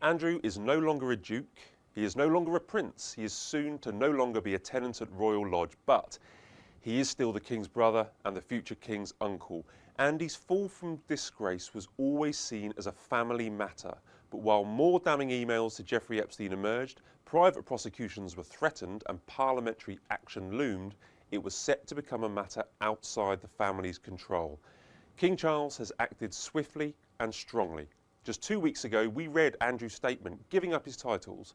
Andrew is no longer a duke, he is no longer a prince, he is soon to no longer be a tenant at Royal Lodge, but he is still the King's brother and the future King's uncle. Andy's fall from disgrace was always seen as a family matter, but while more damning emails to Jeffrey Epstein emerged, private prosecutions were threatened and parliamentary action loomed, it was set to become a matter outside the family's control. King Charles has acted swiftly and strongly. Just 2 weeks ago, we read Andrew's statement giving up his titles,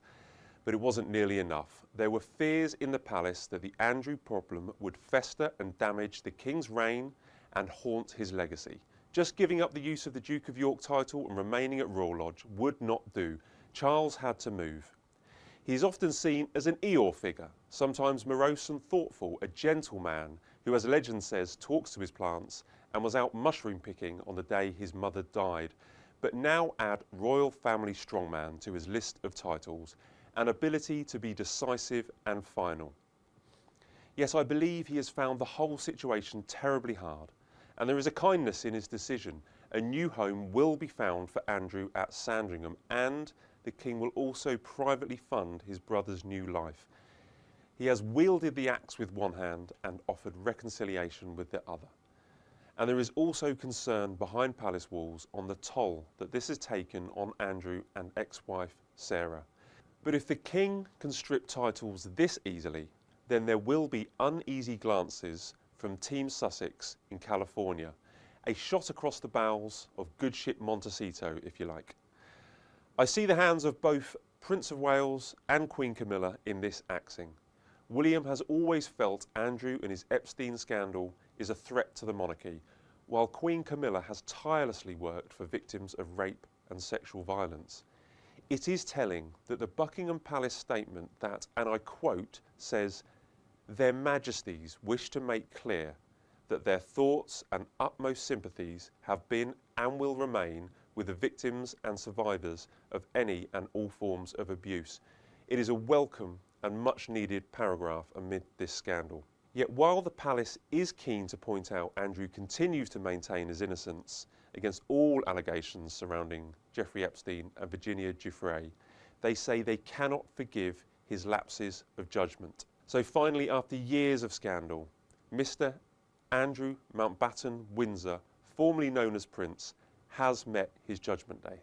but it wasn't nearly enough. There were fears in the palace that the Andrew problem would fester and damage the King's reign and haunt his legacy. Just giving up the use of the Duke of York title and remaining at Royal Lodge would not do. Charles had to move. He is often seen as an Eeyore figure, sometimes morose and thoughtful, a gentleman who, as legend says, talks to his plants and was out mushroom picking on the day his mother died. But now add royal family strongman to his list of titles, an ability to be decisive and final. Yes, I believe he has found the whole situation terribly hard, and there is a kindness in his decision. A new home will be found for Andrew at Sandringham, and the King will also privately fund his brother's new life. He has wielded the axe with one hand and offered reconciliation with the other. And there is also concern behind palace walls on the toll that this has taken on Andrew and ex-wife Sarah. But if the King can strip titles this easily, then there will be uneasy glances from Team Sussex in California, a shot across the bows of good ship Montecito, if you like. I see the hands of both Prince of Wales and Queen Camilla in this axing. William has always felt Andrew and his Epstein scandal is a threat to the monarchy, while Queen Camilla has tirelessly worked for victims of rape and sexual violence. It is telling that the Buckingham Palace statement that, and I quote, says, "Their Majesties wish to make clear that their thoughts and utmost sympathies have been and will remain with the victims and survivors of any and all forms of abuse." It is a welcome and much needed paragraph amid this scandal. Yet while the palace is keen to point out Andrew continues to maintain his innocence against all allegations surrounding Jeffrey Epstein and Virginia Giuffre, they say they cannot forgive his lapses of judgment. So finally, after years of scandal, Mr. Andrew Mountbatten Windsor, formerly known as Prince, has met his judgment day.